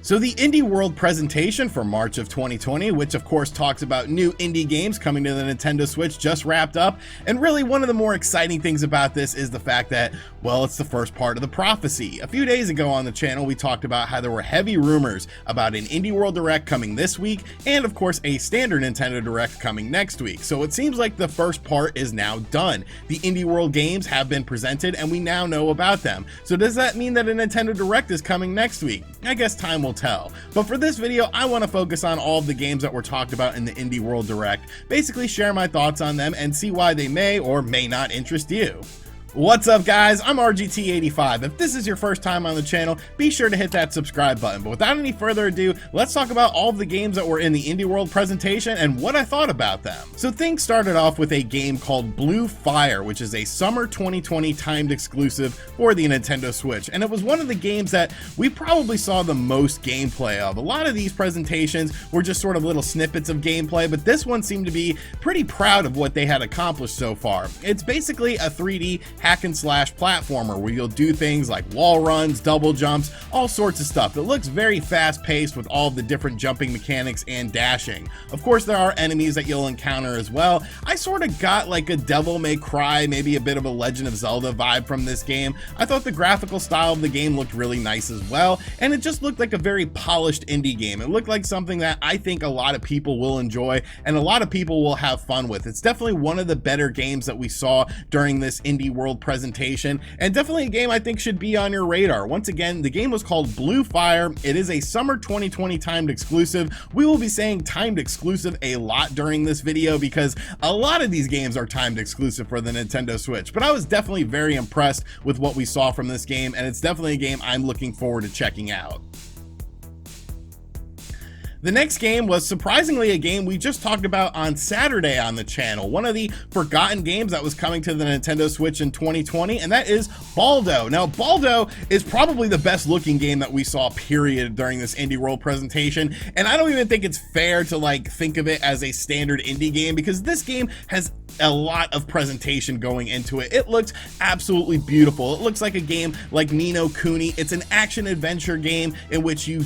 So the Indie World presentation for March of 2020, which of course talks about new indie games coming to the Nintendo Switch, just wrapped up. And really one of the more exciting things about this is the fact that, well, it's the first part of the prophecy. A few days ago on the channel, we talked about how there were heavy rumors about an Indie World Direct coming this week, and of course a standard Nintendo Direct coming next week. So it seems like the first part is now done. The Indie World games have been presented and we now know about them. So does that mean that a Nintendo Direct is coming next week? I guess time will tell. But for this video, I want to focus on all of the games that were talked about in the Indie World Direct, basically share my thoughts on them and see why they may or may not interest you. What's up guys, I'm RGT85. If this is your first time on the channel, be sure to hit that subscribe button. But without any further ado, let's talk about all of the games that were in the Indie World presentation and what I thought about them. So things started off with a game called Blue Fire, which is a summer 2020 timed exclusive for the Nintendo Switch. And it was one of the games that we probably saw the most gameplay of. A lot of these presentations were just sort of little snippets of gameplay, but this one seemed to be pretty proud of what they had accomplished so far. It's basically a 3D hack and slash platformer where you'll do things like wall runs, double jumps, all sorts of stuff. It looks very fast paced with all of the different jumping mechanics and dashing. Of course, there are enemies that you'll encounter as well. I sort of got like a Devil May Cry, maybe a bit of a Legend of Zelda vibe from this game. I thought the graphical style of the game looked really nice as well, and it just looked like a very polished indie game. It looked like something that I think a lot of people will enjoy and a lot of people will have fun with. It's definitely one of the better games that we saw during this Indie World presentation, and definitely a game I think should be on your radar. Once again, the game was called Blue Fire. It is a summer 2020 timed exclusive. We will be saying timed exclusive a lot during this video because a lot of these games are timed exclusive for the Nintendo Switch, but I was definitely very impressed with what we saw from this game, and it's definitely a game I'm looking forward to checking out. The next game was surprisingly a game we just talked about on Saturday on the channel, one of the forgotten games that was coming to the Nintendo Switch in 2020, and that is Baldo. Now, Baldo is probably the best looking game that we saw, period, during this Indie World presentation, and I don't even think it's fair to like think of it as a standard indie game because this game has a lot of presentation going into it. It looks absolutely beautiful. It looks like a game like Ni no Kuni. It's an action adventure game in which you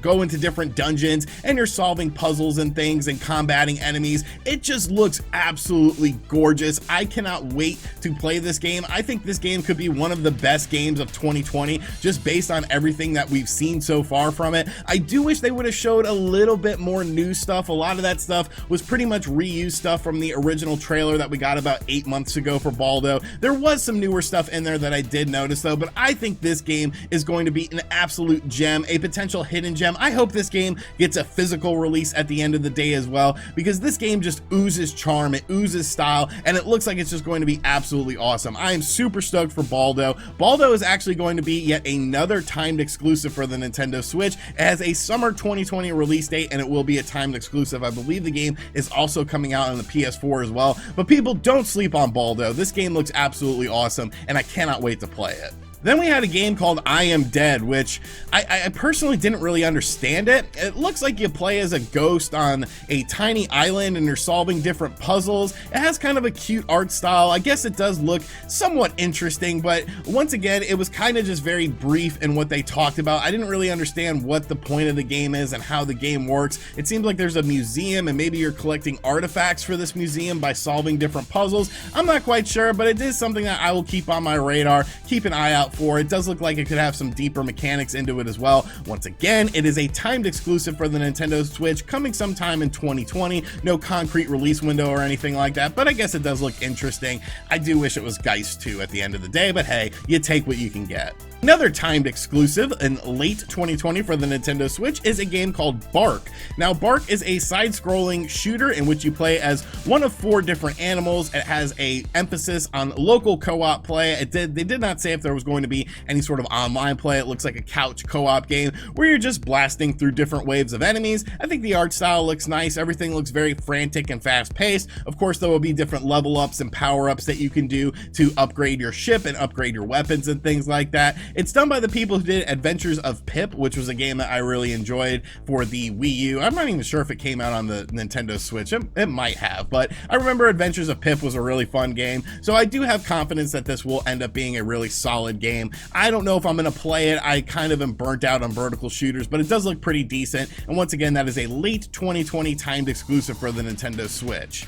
go into different dungeons and you're solving puzzles and things and combating enemies. It just looks absolutely gorgeous. I cannot wait to play this game. I think this game could be one of the best games of 2020 just based on everything that we've seen so far from it. I do wish they would have showed a little bit more new stuff. A lot of that stuff was pretty much reused stuff from the original trailer that we got about 8 months ago for Baldo. There was some newer stuff in there that I did notice though, but I think this game is going to be an absolute gem, a potential hidden gem. I hope this game gets a physical release at the end of the day as well, because this game just oozes charm, it oozes style, and it looks like it's just going to be absolutely awesome. I am super stoked for Baldo. Baldo is actually going to be yet another timed exclusive for the Nintendo Switch. It has a summer 2020 release date and it will be a timed exclusive. I believe the game is also coming out on the PS4 as well, but people, don't sleep on Baldo. This game looks absolutely awesome and I cannot wait to play it. Then we had a game called I Am Dead, which I personally didn't really understand it. It looks like you play as a ghost on a tiny island and you're solving different puzzles. It has kind of a cute art style. I guess it does look somewhat interesting, but once again, it was kind of just very brief in what they talked about. I didn't really understand what the point of the game is and how the game works. It seems like there's a museum and maybe you're collecting artifacts for this museum by solving different puzzles. I'm not quite sure, but it is something that I will keep on my radar, keep an eye out for. It does look like it could have some deeper mechanics into it as well. Once again, it is a timed exclusive for the Nintendo Switch coming sometime in 2020. No concrete release window or anything like that, but I guess it does look interesting. I do wish it was Geist 2 at the end of the day, but hey, you take what you can get. Another timed exclusive in late 2020 for the Nintendo Switch is a game called Bark. Now, Bark is a side-scrolling shooter in which you play as one of 4 different animals. It has a emphasis on local co-op play. They did not say if there was going to be any sort of online play. It looks like a couch co-op game where you're just blasting through different waves of enemies. I think the art style looks nice. Everything looks very frantic and fast-paced. Of course, there will be different level ups and power-ups that you can do to upgrade your ship and upgrade your weapons and things like that. It's done by the people who did Adventures of Pip, which was a game that I really enjoyed for the Wii U. I'm not even sure if it came out on the Nintendo Switch. It might have, but I remember Adventures of Pip was a really fun game. So I do have confidence that this will end up being a really solid game. game. I don't know if I'm going to play it. I kind of am burnt out on vertical shooters, but it does look pretty decent. And once again, that is a late 2020 timed exclusive for the Nintendo Switch.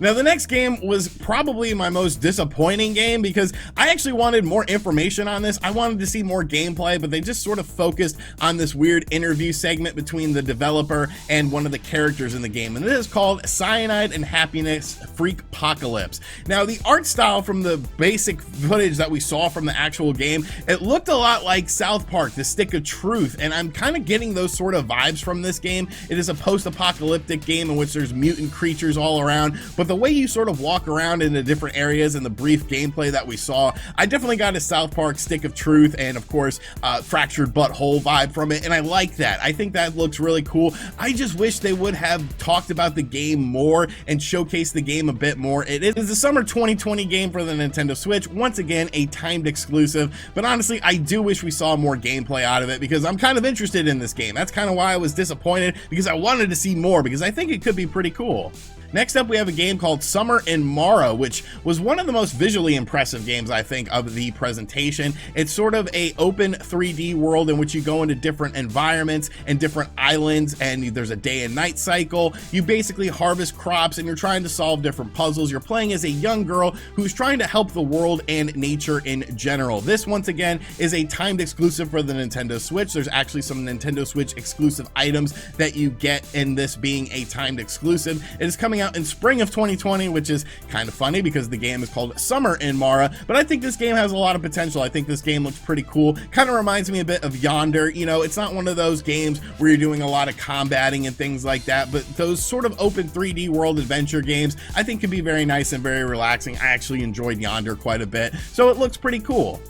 Now, the next game was probably my most disappointing game because I actually wanted more information on this. I wanted to see more gameplay, but they just sort of focused on this weird interview segment between the developer and one of the characters in the game. And it is called Cyanide and Happiness Freak Apocalypse. Now, the art style from the basic footage that we saw from the actual game, it looked a lot like South Park, The Stick of Truth, and I'm kind of getting those sort of vibes from this game. It is a post-apocalyptic game in which there's mutant creatures all around, but the way you sort of walk around in the different areas and the brief gameplay that we saw, I definitely got a South Park Stick of Truth and of course Fractured Butthole vibe from it, and I like that. I think that looks really cool. I just wish they would have talked about the game more and showcased the game a bit more. It is a summer 2020 game for the Nintendo Switch, once again a timed exclusive, but honestly I do wish we saw more gameplay out of it because I'm kind of interested in this game. That's kind of why I was disappointed, because I wanted to see more, because I think it could be pretty cool. Next up, we have a game called Summer in Mara, which was one of the most visually impressive games, I think, of the presentation. It's sort of a open 3D world in which you go into different environments and different islands, and there's a day and night cycle. You basically harvest crops and you're trying to solve different puzzles. You're playing as a young girl who's trying to help the world and nature in general. This, once again, is a timed exclusive for the Nintendo Switch. There's actually some Nintendo Switch exclusive items that you get in this being a timed exclusive. It is coming out in spring of 2020, which is kind of funny because the game is called Summer in Mara, but I think this game has a lot of potential. I think this game looks pretty cool. Kind of reminds me a bit of Yonder. You know, it's not one of those games where you're doing a lot of combating and things like that, but those sort of open 3D world adventure games I think can be very nice and very relaxing. I actually enjoyed Yonder quite a bit, so it looks pretty cool.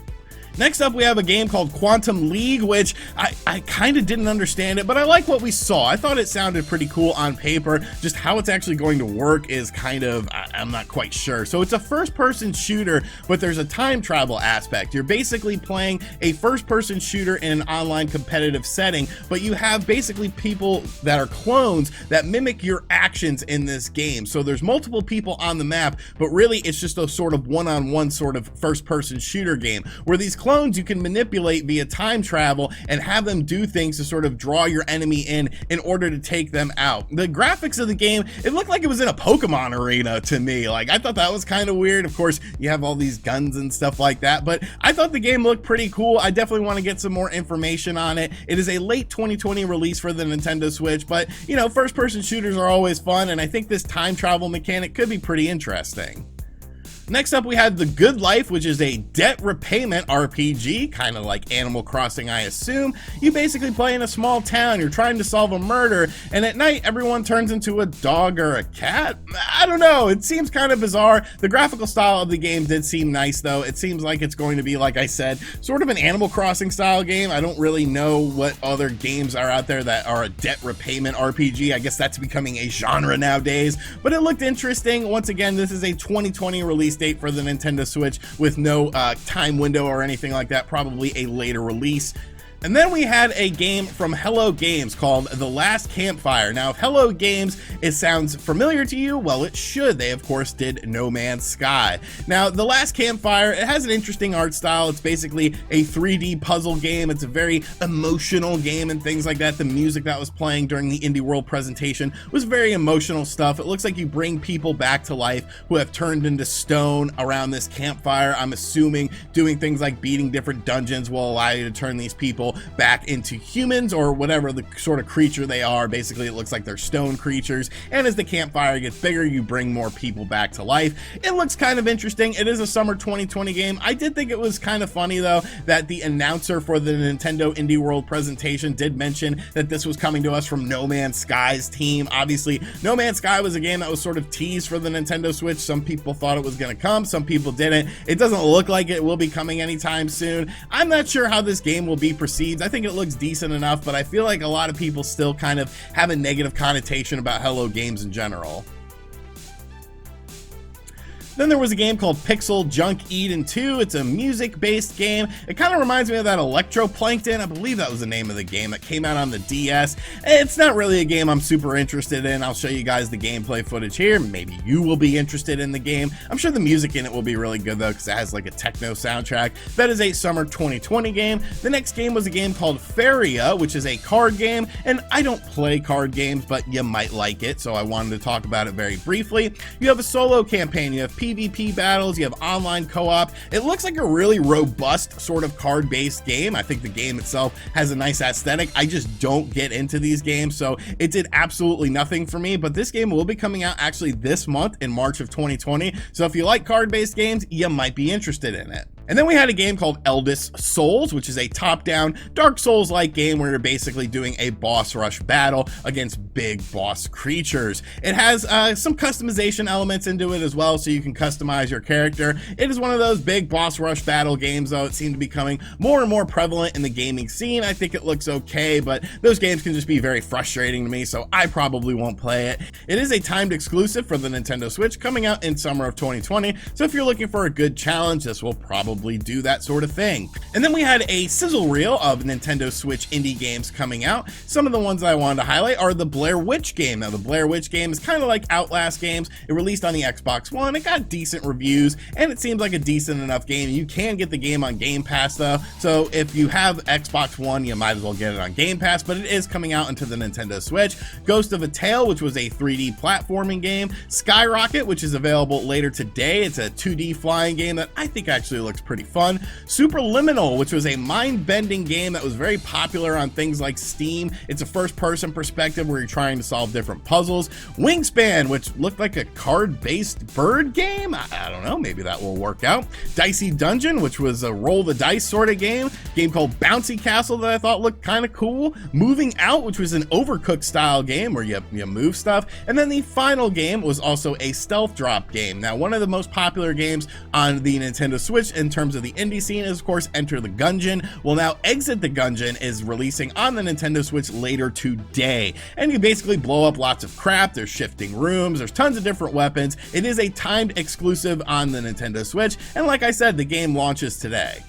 Next up, we have a game called Quantum League, which I kind of didn't understand it, but I like what we saw. I thought it sounded pretty cool on paper. Just how it's actually going to work is kind of, I'm not quite sure. So it's a first-person shooter, but there's a time travel aspect. You're basically playing a first-person shooter in an online competitive setting, but you have basically people that are clones that mimic your actions in this game. So there's multiple people on the map, but really it's just a sort of one-on-one sort of first-person shooter game where these clones you can manipulate via time travel and have them do things to sort of draw your enemy in order to take them out. The graphics of the game, it looked like it was in a Pokemon arena to me. Like, I thought that was kind of weird. Of course, you have all these guns and stuff like that, but I thought the game looked pretty cool. I definitely want to get some more information on it. It is a late 2020 release for the Nintendo Switch, but you know, first-person shooters are always fun, and I think this time travel mechanic could be pretty interesting. Next up, we had The Good Life, which is a debt repayment RPG, kind of like Animal Crossing, I assume. You basically play in a small town, you're trying to solve a murder, and at night, everyone turns into a dog or a cat? I don't know, it seems kind of bizarre. The graphical style of the game did seem nice, though. It seems like it's going to be, like I said, sort of an Animal Crossing style game. I don't really know what other games are out there that are a debt repayment RPG. I guess that's becoming a genre nowadays, but it looked interesting. Once again, this is a 2020 release date for the Nintendo Switch with no time window or anything like that, probably a later release. And then we had a game from Hello Games called The Last Campfire. Now, if Hello Games, it sounds familiar to you, well, it should. They, of course, did No Man's Sky. Now, The Last Campfire, it has an interesting art style. It's basically a 3D puzzle game. It's a very emotional game and things like that. The music that was playing during the Indie World presentation was very emotional stuff. It looks like you bring people back to life who have turned into stone around this campfire. I'm assuming doing things like beating different dungeons will allow you to turn these people back into humans or whatever the sort of creature they are. Basically, it looks like they're stone creatures, and as the campfire gets bigger, you bring more people back to life. It looks kind of interesting. It is a summer 2020 game. I did think it was kind of funny, though, that the announcer for the Nintendo Indie World presentation did mention that this was coming to us from No Man's Sky's team. Obviously, No Man's Sky was a game that was sort of teased for the Nintendo Switch. Some people thought it was going to come, some people didn't. It doesn't look like it will be coming anytime soon. I'm not sure how this game will be perceived. I think it looks decent enough, but I feel like a lot of people still kind of have a negative connotation about Hello Games in general. Then there was a game called Pixel Junk Eden 2. It's a music-based game. It kind of reminds me of that Electroplankton, I believe that was the name of the game, that came out on the DS. It's not really a game I'm super interested in. I'll show you guys the gameplay footage here. Maybe you will be interested in the game. I'm sure the music in it will be really good though, because it has like a techno soundtrack. That is a summer 2020 game. The next game was a game called Feria, which is a card game, and I don't play card games, but you might like it, so I wanted to talk about it very briefly. You have a solo campaign, you have PvP battles, you have online co-op. It looks like a really robust sort of card-based game. I think the game itself has a nice aesthetic. I just don't get into these games, so it did absolutely nothing for me, but this game will be coming out actually this month in March of 2020, so if you like card-based games, you might be interested in it. And then we had a game called Eldest Souls, which is a top-down Dark Souls-like game where you're basically doing a boss rush battle against big boss creatures. It has some customization elements into it as well, so you can customize your character. It is one of those big boss rush battle games, though. It seems to be becoming more and more prevalent in the gaming scene. I think it looks okay, but those games can just be very frustrating to me, so I probably won't play it. It is a timed exclusive for the Nintendo Switch, coming out in summer of 2020, so if you're looking for a good challenge, this will probably do that sort of thing. And then we had a sizzle reel of Nintendo Switch indie games coming out. Some of the ones that I wanted to highlight are the Blair Witch game. Now the Blair Witch game is kind of like Outlast games. It released on the Xbox One. It got decent reviews and it seems like a decent enough game. You can get the game on Game Pass though, so if you have Xbox One, you might as well get it on Game Pass, but it is coming out into the Nintendo Switch. Ghost of a Tale, which was a 3D platforming game. Skyrocket, which is available later today. It's a 2D flying game that I think actually looks pretty fun. Superliminal, which was a mind-bending game that was very popular on things like Steam. It's a first-person perspective where you're trying to solve different puzzles. Wingspan, which looked like a card-based bird game. I don't know, maybe that will work out. Dicey Dungeon, which was a roll the dice sort of game. Game called Bouncy Castle that I thought looked kind of cool. Moving Out, which was an Overcooked style game where you move stuff. And then the final game was also a stealth drop game. Now, one of the most popular games on the Nintendo Switch in terms of the indie scene is, of course, Enter the Gungeon. Well, now Exit the Gungeon is releasing on the Nintendo Switch later today. And you basically blow up lots of crap. There's shifting rooms. There's tons of different weapons. It is a timed exclusive on the Nintendo Switch. And like I said, the game launches today.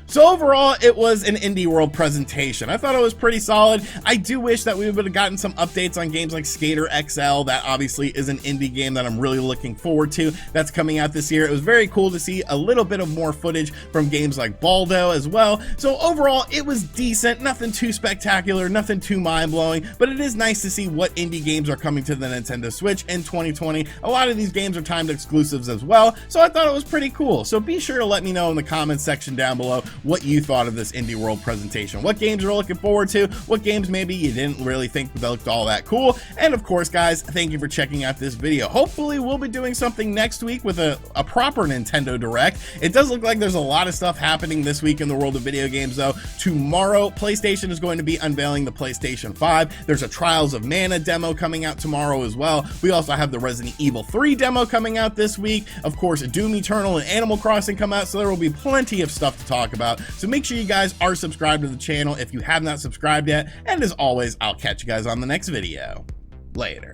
So overall, it was an Indie World presentation. I thought it was pretty solid. I do wish that we would have gotten some updates on games like Skater XL. That obviously is an indie game that I'm really looking forward to. That's coming out this year. It was very cool to see a little bit of more footage from games like Baldo as well. So overall, it was decent. Nothing too spectacular, nothing too mind-blowing, but it is nice to see what indie games are coming to the Nintendo Switch in 2020. A lot of these games are timed exclusives as well, so I thought it was pretty cool. So be sure to let me know in the comments section down below what you thought of this Indie World presentation. What games you're looking forward to, what games maybe you didn't really think they looked all that cool. And of course, guys, thank you for checking out this video. Hopefully we'll be doing something next week with a proper Nintendo Direct. It does look like there's a lot of stuff happening this week in the world of video games though. Tomorrow, PlayStation is going to be unveiling the PlayStation 5. There's a Trials of Mana demo coming out tomorrow as well. We also have the Resident Evil 3 demo coming out this week. Of course, Doom Eternal and Animal Crossing come out, so there will be plenty of stuff to talk about. So make sure you guys are subscribed to the channel if you have not subscribed yet. And as always, I'll catch you guys on the next video. Later.